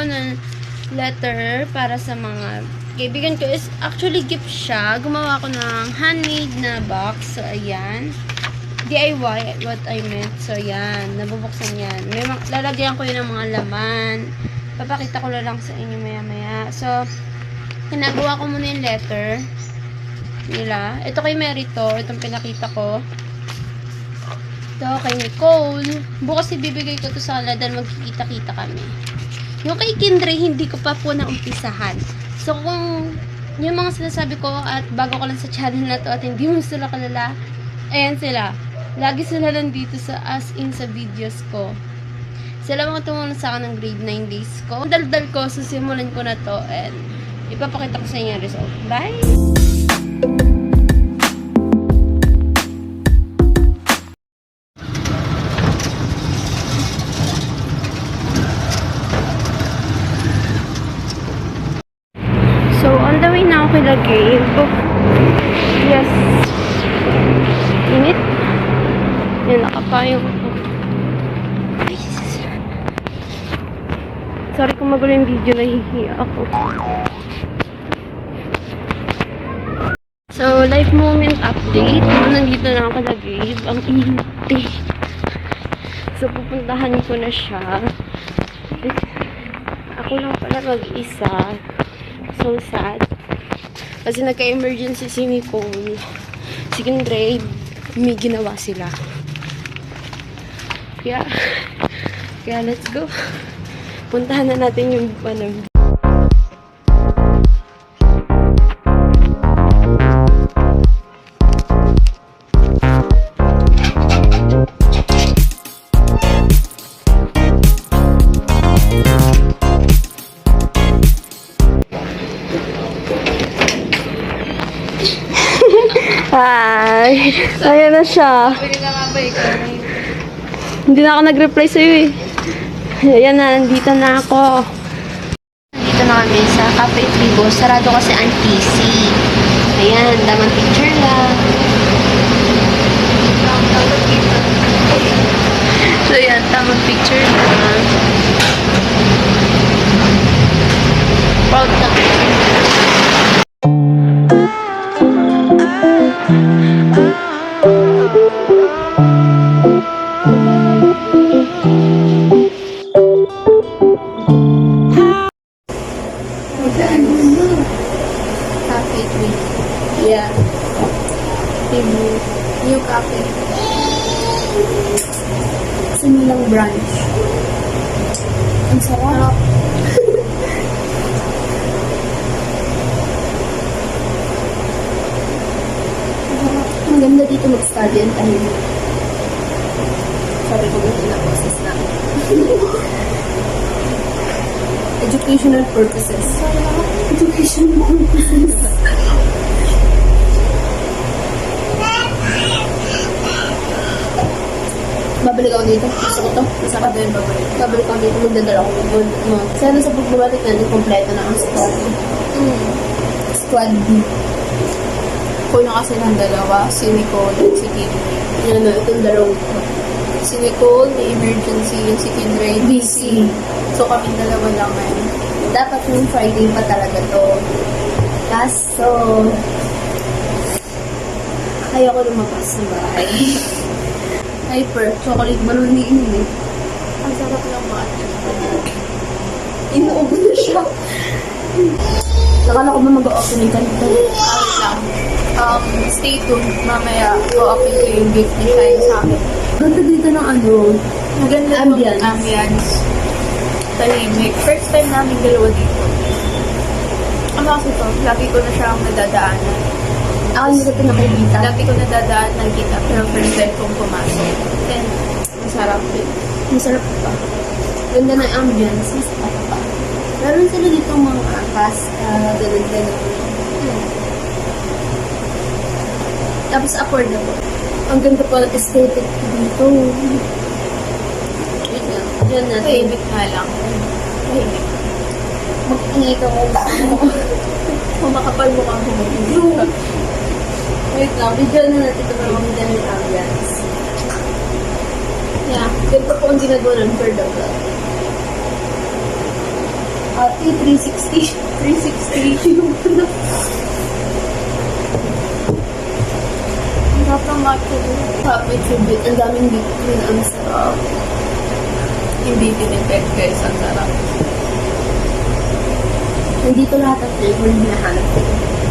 ng letter para sa mga kaibigan ko. Is actually gift siya. Gumawa ko ng handmade na box. So, ayan. DIY, what I meant. So, ayan. Nabubuksan yan. Lalagyan ko yun ng mga laman. Papakita ko lang sa inyo maya-maya. So, ginagawa ko muna yung letter nila. Ito kay Merito. Itong pinakita ko. Ito kay Nicole. Bukas ibibigay ko to sa kanila dahil magkikita-kita kami. Yung kay Kindre, hindi ko pa po naumpisahan. So, kung yung mga sinasabi ko at bago ko lang sa channel na to at hindi mo sila kalala, ayan sila. Lagi sila nandito sa as in sa videos ko. Sila mga tumulong sa akin ng grade 9 days ko. Ang daldal ko, susimulan ko na to and ipapakita ko sa inyo yung result. Bye! So, on the way na ako kay Lagay. Yes. Init. Yan, nakapayong ako. Sorry kung magulo yung video, nahihiya ako. So, life moment update. Nandito na ako kay Lagay. Ang init. So, pupuntahan ko na siya. Ako lang pala mag-isa. So sad. Kasi nagka-emergency si Nicole. Si Kindre, may ginawa sila. Kaya let's go. Puntahan na natin yung Hi! Ayan na siya. Hindi na ako nag-reply sa'yo eh. Ayan na, nandito na ako. Nandito na kami sa Cafe Tribo. Sarado kasi ang PC. Ayan, damang picture lang. So ayan, tamang picture lang. Proud na. Yeah. New cafe. Sinilang branch. Ang sarap. Ang ganda dito mag-study ang tahimik. Sabi ko yung ina-process na. Educational purposes. Educational purposes. Babalik ako dito. Gusto ko to. Isa ka doon babalik. Babalik ako dito. Magdadala ako ng gold. Sana sa pagbabalik na, kompleto na ang squad. Squad B. Kulang kasi ng dalawa. Si Nicole at si Kindre. Yan na, itong dalawang ko. Si Nicole, may emergency. Yung si Kindre, busy. So kami dalawa lang ngayon. Dapat yung Friday pa talaga to. Kaso, kaya ko lumabas ng bahay. Hyper, chocolate balloon ni Ini. Ang sarap lang ba? Inuubo na siya. Nakala ko ba mag-opening ka nito? Wait lang. Stay tuned. Mamaya, go-open ko yung gift ni Shine sa akin. Ganda dito ng ano? Maganda ambience. Tahimik. First time namin dalawa dito. Ano kasi to? Lagi ko na siyang nadadaanan. Ako yung dati nakikita. Dati ko nadadaan nakikita, pero first time kong pumasok. And, masarap din. Masarap pa. Ganda ng ambience, masarap pa. Meron sila dito mga pasta, ganun-ganun. Tapos affordable. Ang ganda pa ng aesthetic dito. Wait nga. Diyan natin. Tahimik nga lang. Tahimik. Mag-ingay ka mo ba? Kumakapal mo kang humagin. Wait lang, video na natin ito para mamita ng ambience. Yeah, ganito po ang ginagawa ng bird of love. Ate, 360. 360. Ang sarap ng matcha. Happy tribute. Ang daming bitcoin. Ang sarap. Hindi tinipid guys. Ang sarap. Hindi ko lahat ng flavor na hinahanap ko.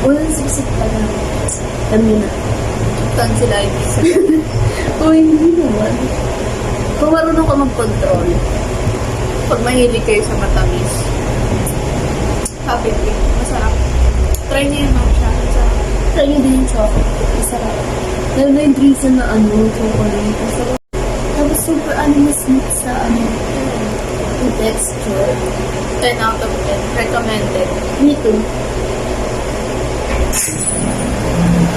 Unang sisip pa na. Alam niyo na. Tan sila yung isa. O, hindi naman. Kung marunong ka mag-control. Pag mahilig kayo sa matamis. Happy trip. Masarap. Try niyo yung matcha. Ang sarap. Try niyo din yung chocolate. Masarap. Lalo na yung reason na chocolate. Masarap. Tapos super sweet sa yung texture. 10 out of 10. Recommended. Me too.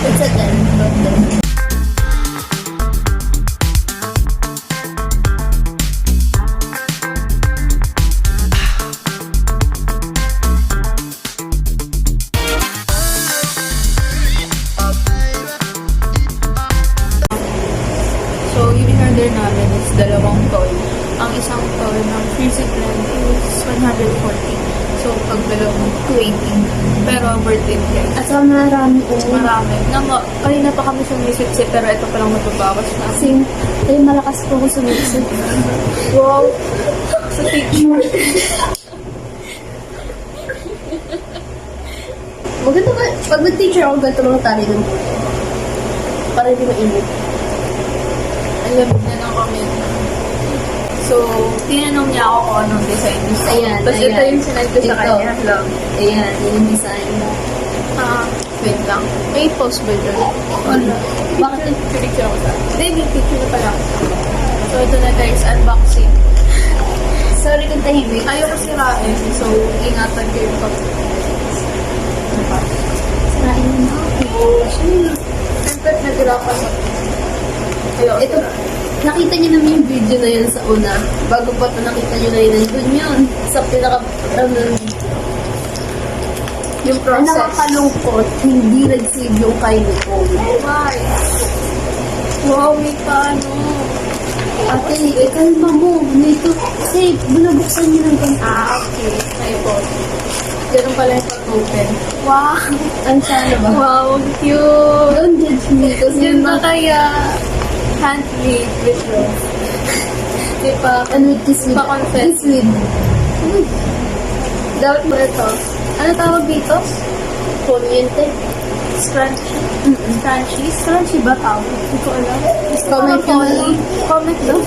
It's a 10. But then, So, yung in-order namin is 2 toy. Ang isang toy ng freezer blend is 140. So, pag dalawang 280. Pero worth it guys. at saka marami Marami. Kanina pa kami sumisip-sip pero ito palang matubawas na. Kasi, ay malakas po ako sumisip. Wow! Sa picture. Maganda ba? Pag nag-teacher ako, ganito mga tali ng buto. Para hindi mainit. Ang lamig na ng comment. So, tinanong niya ako kung anong design gusto. Ayan, Tapos ito ayan. yung sinend ko sa Ito. kanya. Lang. Ayan, yun yung design mo. Wait lang. May post ba dyan? Wala. Bakit? Picture ako sa... Hindi, may picture na pala ako. So, ito na guys, unboxing. Sorry kung tahimik. Ayoko sirain. So, ingatan ko yung pag... Sirain mo na. Siyempre, nagirapan ako. Ayoko. Ito, nakita niyo naman yung video na yun sa una. Bago pa ito nakita niyo na yun, nandun yun. Sa pinaka... Yung Ang process. nakakalungkot, hindi nag-save yung kay Nicole. Why? Wow, may paano. Ate, kalma mo. Nito, save. Binabuksan niyo ng ganito. Okay. May post. Ganun pala yung pag-open. Wow! Ang sana ba? Wow, cute! Don't judge me. Kasi Yun ba kaya handmade with love? Di pa, And with this with... Pa-confess. This with... dapat mo ito. Ano tawag dito? Poniente. Scrunchy? Scrunchies? Crunchy ba tawag? Hindi ko alam. Comment ka na lang. Comment daw.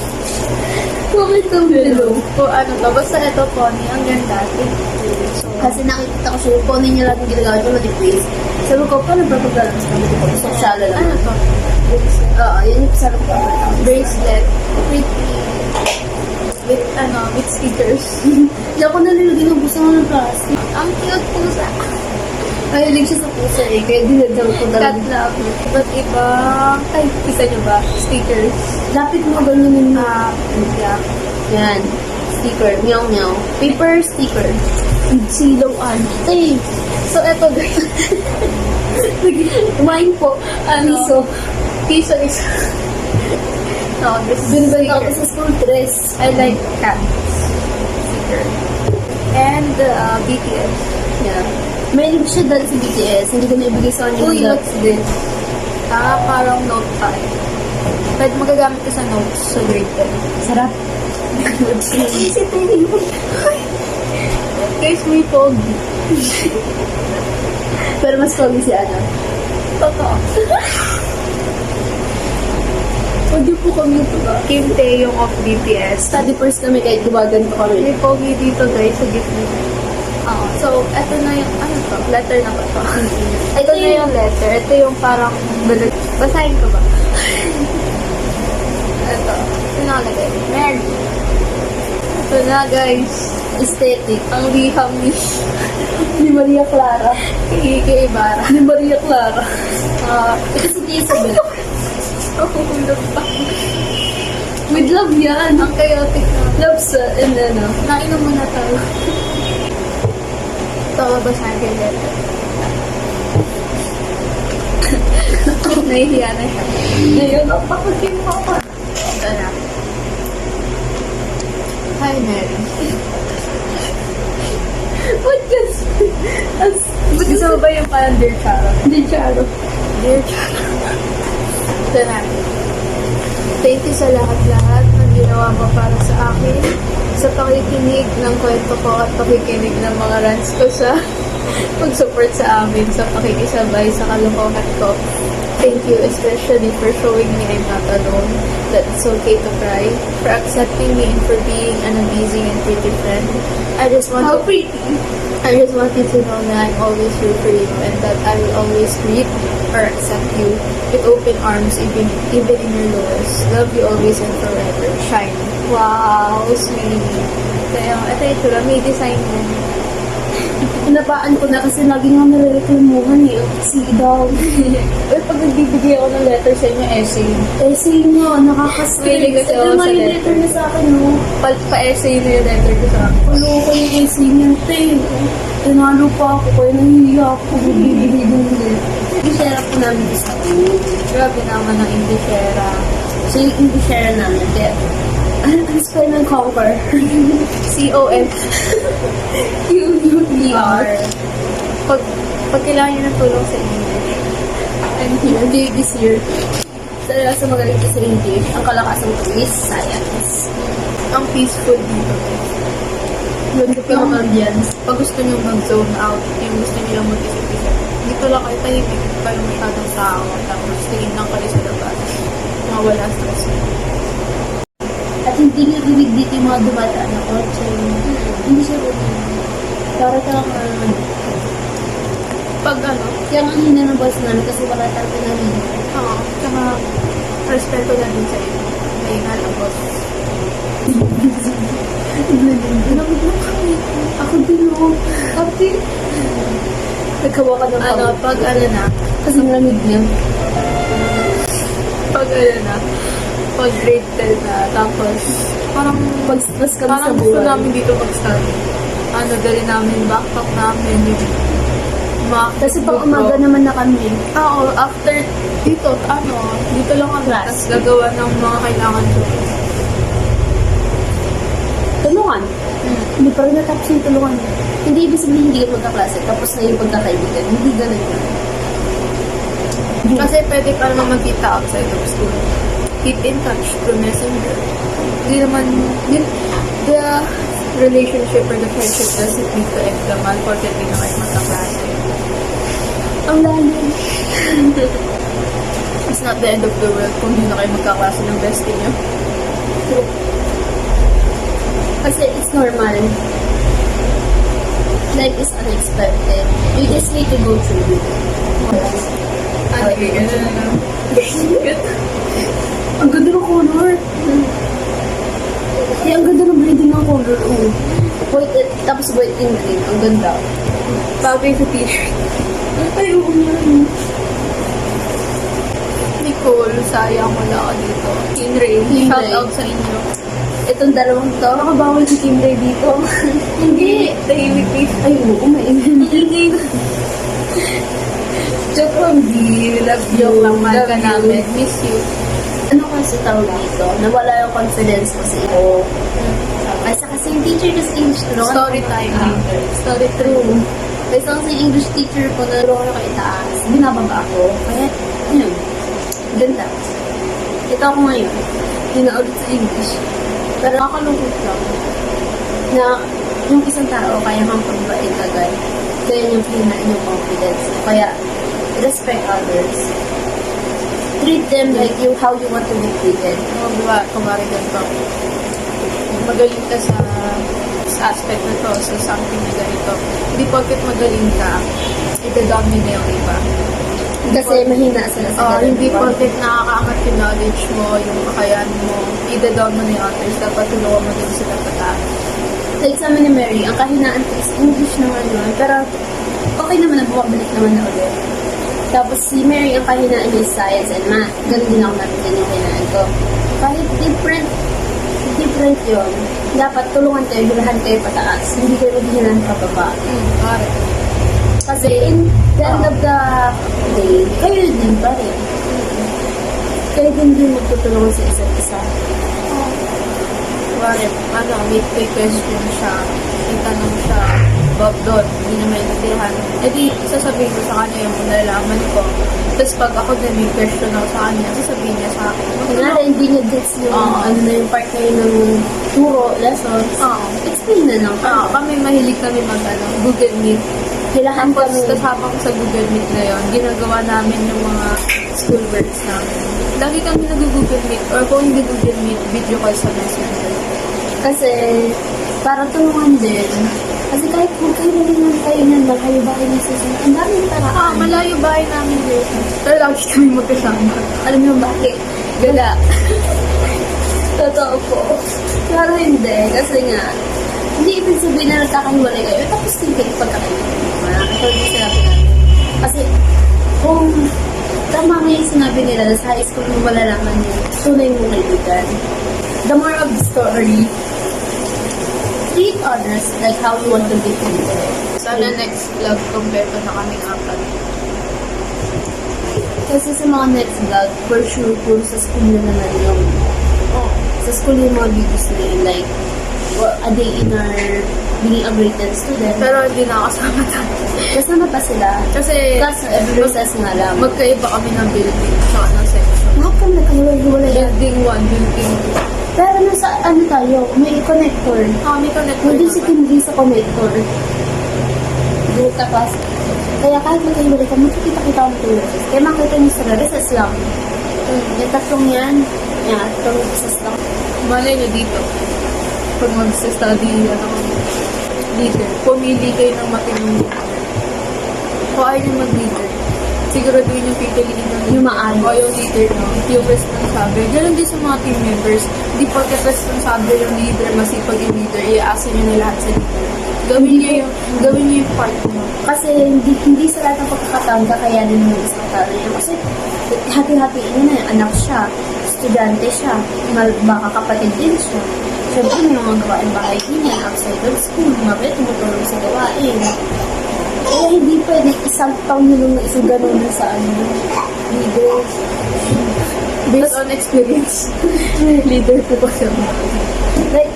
Comment down below. Kung ano to. Basta ito, pony. Ang ganda. So, Kasi nakikita ko siya yung pony niya lang yung ginagamit ko na-deplace. Sabi ko, paano ba paglalabas kami dito? Gusto ko shala lang. ano to? Oo, yun yung sabi ko. Bracelet. With stickers. Hindi ako nalilagay ng gusto ng plastic. Ang cute pusa. Mahilig siya sa pusa eh. Kaya dinadal ko Cat talaga. love. Iba't ibang type. Isa nyo ba? Stickers. Lapit mo ganun yung Yeah. Yan. Sticker. Meow meow. Paper sticker. Silawan. Hey! So, eto guys. Kumain po. Ano? Piso. Piso is... No, this is Binibenta ako sticker. sa school dress. I like cats. Sticker. And BTS. Yeah. Mahilig siya dahil sa BTS. Hindi ko naibigay sa kanya. Uy, yung what's this? Parang notepad. Pwede magagamit ko sa notes sa grade 10. Sarap. Easy tayo. Guys, may pogi. Pero mas pogi si Ana. Totoo. Pwede po kami ito ba? Kim Taeyong of BTS. Study first kami kahit gumaganto kami. May pogi dito guys sa gitna. So, eto na yung, ano to? Letter na ba to? Ito na yung letter. Ito yung parang, basahin ko ba? Ito. Ito nakalagay. Mary. Ito na guys. Aesthetic. Ang liham Ni Maria Clara. Kay Ibarra. Ni Maria Clara. Ito si Tia Isabel. Hulog pa. With love yan. Ang chaotic na. Love sa, and ano. Nainom mo na tayo. Ito, babasahin ko yung letter. Nahihiya na siya. Ngayon, napakagin mo ako. Ito na. Hi, Mary. Gusto mo ba yung parang Dear Charo? Hindi, Charo. Dear Charo. Ito na. Thank you sa lahat-lahat ng ginawa mo para sa akin, sa pakikinig ng kwento ko at pakikinig ng mga rants ko sa pag-support sa amin, sa pakikisabay sa kalokohan ko. Thank you especially for showing me I'm not alone, that it's okay to cry, for accepting me and for being an amazing and pretty friend. I just want you to know that I'm always here for you and that I will always greet or accept you with open arms even in your lowest. Love you always and forever. Shine. Wow, sweet. Kaya, ito lang, may design mo. Pinapaan ko na kasi lagi nga nare-reklamuhan eh. Si daw. Well, pag nagbibigay ako ng letter sa inyo, essay. Essay nga, nakaka-stress. Mahilig kasi ako Ano nga sa yung letter. letter niya sa akin, no? Pa-essay na yung letter ko sa akin. Palo ko yung essay niya, te. Tinalo pa ako, kaya nahihiya ako. Bibigay ng letter. Share po namin isa ko. Grabe naman ang Indishera. So, yung share namin, kaya, ano spell ng conquer? C-O-N. U-U-E-R. Pag kailangan nyo ng tulong sa English, I'm here. Big is here. Sa magaling ko sa English, ang kalakasan ko is science. ang peaceful dito. Ganda pa ng ambience. Pag gusto nyo mag-zone out, yung gusto nyo lang mag-isip-isip, dito lang kayo tahimik, kayo masyadong tao, tapos tingin lang kayo sa labas. Mawala stress mo. At hindi niya bibig dito yung mga dumadaan na kotse. Hindi siya bibig. Para ka Pag ano, kaya ang hina ng boss namin kasi wala tayong pinarinig. oo, tsaka respeto na din sa iyo. May nalabos. Lamig na kami. Ako din o. Ate. Nagkawa ka ng Ano, pag ano na, Kasi malamig niya. pag ano na, pag grade 10 na, tapos parang Pag-stress kami sa parang gusto buhay. namin dito mag-study. Ano, dali namin, backpack namin, yung mga Kasi pang umaga naman na kami. Oo, after dito, ano, dito lang kami, Class. tapos gagawa ng mga kailangan ko. Tulungan. Hindi pa rin natapos yung tulungan. Hindi ibig sabihin hindi ka magkaklase. Tapos na yung pagkakaibigan. Hindi ganun yun. Kasi pwede pa naman magkita outside of school. Keep in touch through messenger. Hindi naman, the relationship or the friendship doesn't need to end naman porket hindi na kayo magkaklase. Ang lalim. It's not the end of the world kung hindi na kayo magkaklase ng bestie nyo. Kasi it's normal. Life is unexpected. You just need to go through it. Ano yun? Ang ganda ng color. Eh, ang ganda ng blending ng color. Oh. White, tapos white and green. Ang ganda. Bagay sa t-shirt. Ay, oo nga. Nicole, sayang wala ka dito. Team Ray, Team shout Ray. out sa inyo. Itong dalawang to. Nakabawal si Kim Ray dito. Hindi, tahimik please. Ay, oo, mainit. Joke lang, di. Love you. Joke lang, mahal ka Love you. namin. Miss you. Ano kasi tawag dito? Nawala yung confidence ko sa iyo. Ay, sa kasi yung teacher ko sa English tulungan. Story time. Story true. Kasi ako sa English teacher ko, naroon ako itaas. Binababa ako. Kaya, yun. Ganda. Ito ako ngayon. Yun na ulit sa English. Pero nakakalungkot lang na yung isang tao kaya kang pagbait agad. Kaya yung hinain yung confidence. Kaya, respect others. Treat them like you how you want to be treated. Diba, kumari ganito. Magaling ka sa aspect na to, sa something na ganito. Hindi porket magaling ka, ita-dominate na yung iba. Kasi mahina sila sa ganun. Hindi porket nakakaangat yung knowledge mo, yung kakayahan mo, ita-down mo na yung others. Dapat tulungan mo din sila pataas. Like sa amin ni Mary, ang kahinaan ko is English naman yun. Pero okay naman na bumabalik naman na ulit. Tapos si Mary, ang kahinaan niya is science and math. Ganun din ako natin yung kahinaan ko. Kahit different yun. Dapat tulungan kayo, hilahan kayo pataas. Hindi kayo maghihilan pababa. Pare. Kasi in the end of the day, kayo din pa rin. Kayo din magtutulungan sa isa't isa. Pare, may question siya, may tanong siya, about doon. Hindi na maintindihan. E di, sasabihin ko sa kanya yung nalalaman ko. Tapos pag ako na may question ako sa kanya, sasabihin niya sa akin. Kunwari, hindi niya gets yung, ano na yung part kayo ng turo, lessons. Oo. Explain na lang. Kami mahilig kami Google Meet. Kailangan Tapos, kami. habang sa Google Meet na yun, ginagawa namin yung mga schoolworks namin. Lagi kami nag-Google Meet, or kung hindi Google Meet, video call sa Messenger. Kasi, para tulungan din. Kasi kahit magkahiwalay lang kayo ng kayo ba kayo nagsisimula, ang daming paraan. Malayo bahay namin dito. Pero lagi kami magkasama. Alam niyo bakit? Gala. Totoo po. Pero hindi. Kasi nga, hindi ibig sabihin na nagkakahiwalay kayo. Tapos din kayo pagkakahiwalay. Katulad yung sinabi namin. Kasi, kung tama nga yung sinabi nila na sa high school mo malalaman yung tunay mong kaibigan. The more of the story, treat others like how you want to be treated. Sana next vlog, kompleto na kaming apat. Kasi sa mga next vlog, for sure, kung sa school na naman yung, sa school yung mga videos na yun, like, a day in our being a graded student. Pero hindi na kasama tayo. Kasama pa sila. Kasi, Plus, every recess nga lang. magkaiba kami ng building sa ng section. Lahat kami nagkahiwalay-hiwalay. Building 1, building 2. Pero nasa, ano tayo, may connector. May connector Nandun si naman. Kimberly sa connector. Doon tapos, kaya kahit magkahiwalay ka, magkikita-kita ang recess. Kaya makita niyo sa recess lang. Yung tatlong yan, tatlong recess lang. Malay nyo dito. Pag mag-study, leader. Pumili kayo ng matinong leader. Kung ayaw nyo mag-leader, siguraduhin yung pipiliin ng Yung maayos. O yung leader, no? Yung responsable. Ganun din sa mga team members. Di porket responsable yung leader, masipag yung leader, i-aasin nyo na lahat sa leader. Gawin nyo yung part mo. Kasi hindi sa lahat ng pagkakataon kakayanin mo isang tao niya. Kasi hati-hatiin niya na anak siya, estudyante siya, baka kapatid din siya. Siyempre, may mga gawain bahay din yan, outside of school, mabait, tumutulong sa gawain. Kaya hindi pwede isang taon nyo na isang ganun na sa leaders. Based on experience, leader po kasi ako. Like,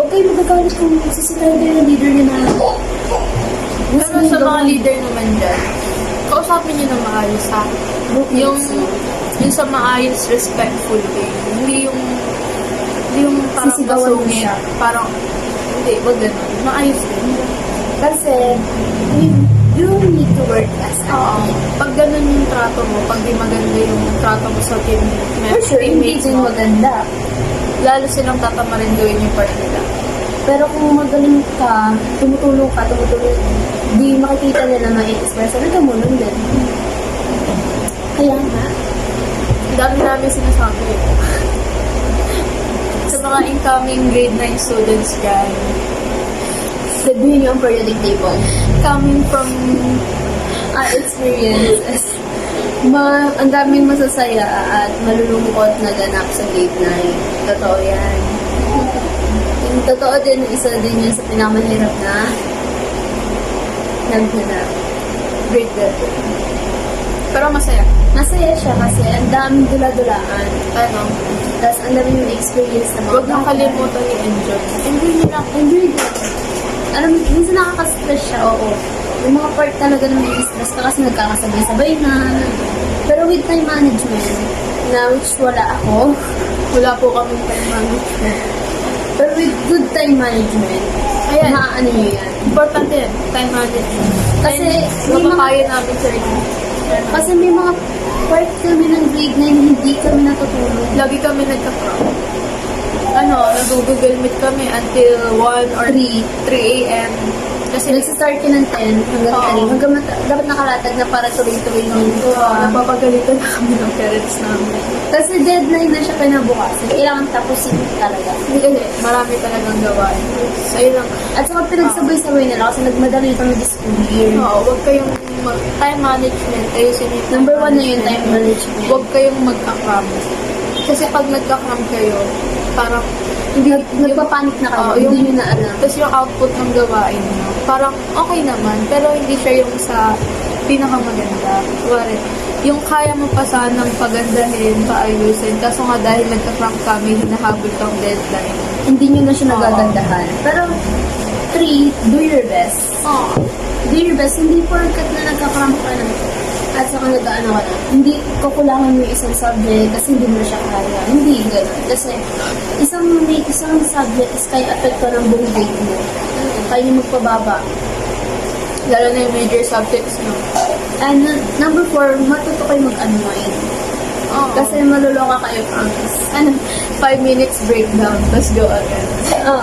okay, magagalit kung sisitahin kayo ng leader niya na Pero sa mga leader naman dyan, kausapin nyo na maayos ha. Yung sa maayos, respectful way. Hindi yung parang Sisigawan mo masungit. siya. Parang, hindi, wag ganun. Maayos din. kasi you need to work as a team. Pag ganun yung trato mo, pag di maganda yung trato mo sa team, For sure, hindi teammates din mo, maganda. lalo silang tatama rin gawin yung part nila. Pero kung magaling ka, tumutulong, di makikita nila na i-express. Ano tumulong din? Kaya nga, Dami namin sinasabi. Sa mga incoming grade 9 students dyan, sabihin niyo ang periodic table. coming from Our experiences. Ang daming masasaya at malulungkot na ganap sa grade 9. Totoo yan. Yung totoo din, isa din yun sa pinakamahirap na naghanap. grade 11. Pero masaya. Masaya siya kasi ang daming dula-dulaan. Ano, Tapos ang daming yung experience na mga huwag nang kalimutan i-enjoy. Enjoy nyo lang. Enjoy din. Alam mo, minsan nakaka-stress siya, oo. Yung mga part talaga na may stress ka kasi nagkakasabay-sabay na. Pero with time management, na which wala ako, Wala po kami time management. pero with good time management, Ayan. maaano nyo yan. Importante yan, time management. Kasi may may mga- mapakaya namin sa inyo. Kasi may mga part kami ng grade 9 hindi kami natutulog. Lagi kami nagka-prom. Nag-Google Meet kami until 1 or 3 a.m. Kasi Nagsistart ka ng 10 hanggang Oo. 3. Hanggang dapat nakalatag na para tuloy-tuloy ng napapagalitan na kami ng parents namin. Kasi deadline na siya kinabukasan. Kailangan tapusin talaga. Hindi kasi marami talagang gawain. So, yun lang. At saka pinagsabay-sabay nila kasi nagmadali kami this school year. Oo, huwag kayong time management. Ayusin yung time Number 1 na yung management. time management. Huwag kayong mag-cram. Kasi pag nagka-cram kayo, parang Nagpapanik na kayo, Oo, hindi nyo na alam. tapos yung output ng gawain mo, parang okay naman, pero hindi siya yung sa pinakamaganda. Kuwari, yung kaya mo pa sanang pagandahin, paayusin, kaso nga dahil nagka-cram kami, hinahabol kang deadline. Hindi nyo na siya Oo. nagagandahan. Pero, 3, do your best. Oh. Do your best. Hindi porkat na nagkakaramp ka na at saka nag-ano ka na. Hindi kukulangan mo yung isang subject kasi hindi mo na siya kaya. Hindi gano'n. Kasi isang subject is kaya apekto ng buong grade mo. Kaya yung magpababa. Lalo na yung major subjects, no? And number 4, matuto kayo mag-unwind. Oh. Kasi maluloka kayo, promise. 5 minutes breakdown, let's go again.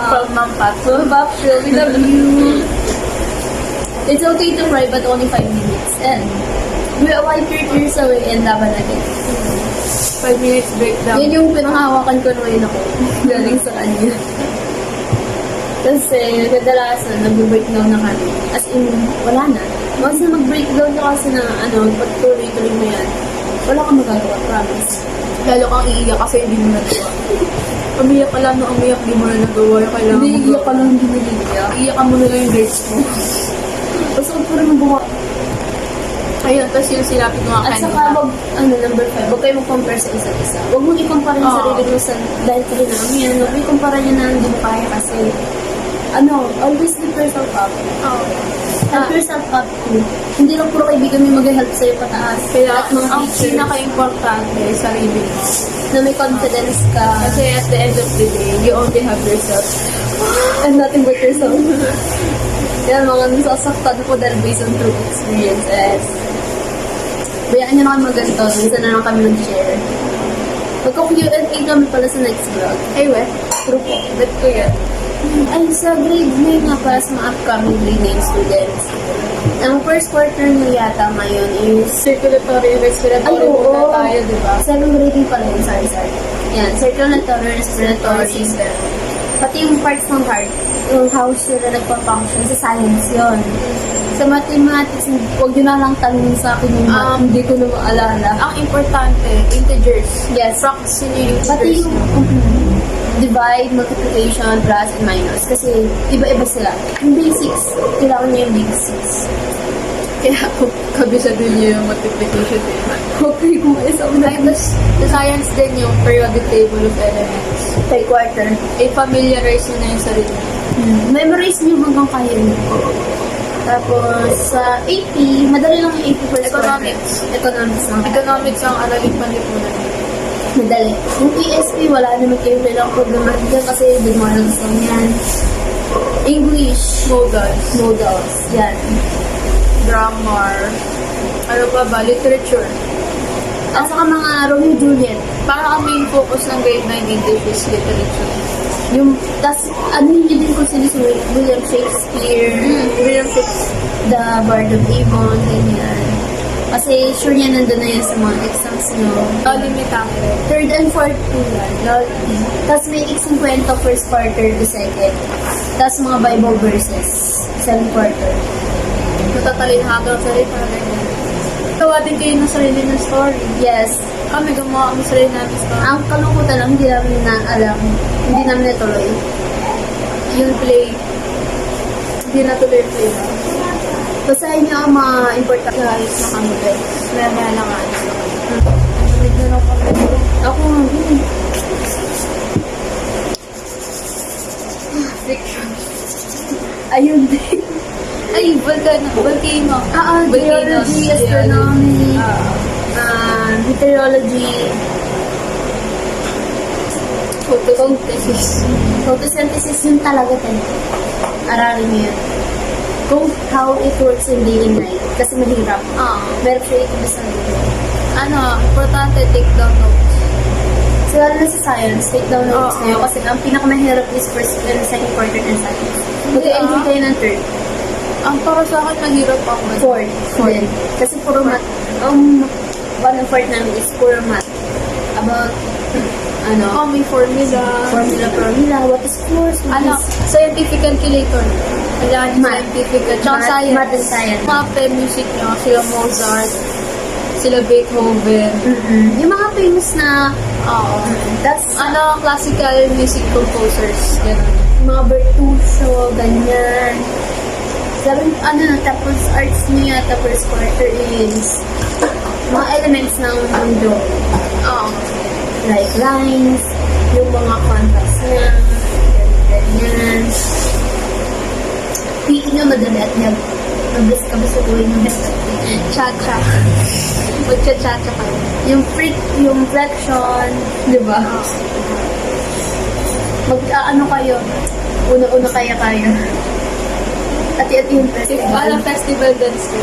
From Ma'am Pat. Ma'am Phil, we love you. It's okay to cry, but only 5 minutes. And we'll wipe your tears away and laban again. 5 minutes breakdown. Yan yung pinanghawakan ko ngayon ako. Galing sa kanya. Kasi kadalasan, nag-breakdown na kami. As in, wala na. Once na mag-breakdown ka kasi na, pagtuloy-tuloy mo yan, wala kang magagawa, promise. Lalo kang iiyak kasi hindi mo nagawa. Umiyak ka lang, umiyak, di mo na nagawa yung kailangan Hindi, mo. iyak ka lang, hindi niliyak. Iiyakan mo na lang yung grades mo. Basta ko rin mabuha. Ayun, tapos yung silapit mo nga At saka, number 5, huwag kayo mag-compare sa isa't isa. Huwag mong i-compare yung Oo. sarili mo sa dahil ka rin namin. Huwag mo i-compare niya na hindi mo kaya kasi, always lift yourself up. Help yourself up too. Hindi lang puro kaibigan may mag-help sa'yo pataas. Kaya At mga ang teachers pinaka-importante ay sarili mo. na may confidence ka. Kasi at the end of the day, you only have yourself. And nothing but yourself. Yan, mga nasasaktan ko dahil based on true experiences. Bayaan nyo na kami mag-ganito. Minsan na lang kami mag-share. Magka-Q&A kami pala sa next vlog. Ay, we. True po. Bet ko yan. Ay, sa grade 9 nga para sa mga upcoming grade 9 students. Ang first quarter nyo yata ngayon is Circulatory, respiratory muna tayo, di ba? 7 grading pala yun. Sorry. Yan, circulatory, respiratory system. Pati yung parts ng heart, yung how sila nagpa-function sa science yon. Sa mathematics, huwag yun na lang tanong sa akin yung math, hindi ko na maalala. Ang importante, integers. Yes. Practice nyo yung Pati integers. yung divide, multiplication, plus, and minus. Kasi iba-iba sila. Yung basics, kailangan niyo yung basics. Kaya kabisado nyo yung multiplication, di ba? Okay, kung isa ko Ay, tapos sa science din yung periodic table of elements. per quarter. I-familiarize nyo na yung sarili. Memorize niyo hanggang kaya niyo. Tapos, sa AP, madali lang yung AP first Economics. quarter. Economics lang. Economics ang aralin panlipunan. Madali. Yung ESP, wala naman kayo nilang problema dyan kasi good mornings lang yan. English, Modals. modals, yan. Grammar. Ano pa ba? Literature. At saka mga Romeo Juliet. Para ang main focus ng grade 9 English is literature. Yung, tas, ano yun din kung sino si William Shakespeare, William Shakespeare. The Bard of Avon, ganyan. Kasi sure yan nandun na yan sa mga exams nyo. Limitante. Third and fourth po yan. Tapos may exam kwento first quarter to second. Tapos mga Bible verses, second quarter. Matatalinahagang sarili na ganyan. Gawa din kayo ng sarili ng story. Yes. Kami gumawa kami sarili namin story. Ang kalungkutan lang, hindi namin na alam. Hindi namin natuloy. Yung play. Hindi natuloy yung play na. Basahin niyo ang mga important. Guys, na kami guys. Maya lang nga. Narinig na lang kami. Ako, Fiction. ayun din. Ay, volcano. Geology, astronomy, meteorology, Photosynthesis. photosynthesis yun talaga tayo. Aralin niyo yun. Kung how it works in day and night. Kasi mahirap. Meron siya ito sa video. Importante, take down notes. So, lalo na sa science, take down notes Oo. niyo. Kasi ang pinakamahirap is first and second quarter ng science. Mag-enjoy kayo ng third. Ang para sa akin, mahirap ang Fourth. Then, kasi puro math. One and fourth namin is puro math. About, may formula. formula, what is force, what is Scientific calculator. Ayan, Math. scientific. Tsaka Math, science. math and science. Mga pen music nyo, sila Mozart, sila Beethoven. yung mga famous na, that's, Classical music composers. Ganun. mga Bertuccio, ganyan. Sabi, tapos arts niya, tapos quarter is, mga elements ng mundo. Like lines, yung mga contrast niya, ganyan. PE nyo madali at nag-bless ka ba sa tuwing ng cha-cha. Magcha-cha-cha kayo. Yung flexion, di ba? Mag-ano kayo, una-una kaya. Ati-ati yung festival. Parang festival dance ko.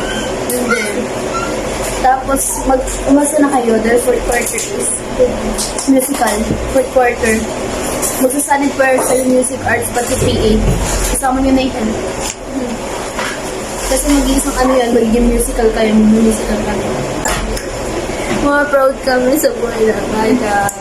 Hindi. Tapos, umasa na kayo dahil fourth quarter is musical. Fourth quarter. Magsasanid prayer sa music arts pati PA. Kasama nyo na yun. Kasi mag-iisang ano yan, magiging musical kayo, musical kami. Mga proud kami sa buhay na. Bye guys!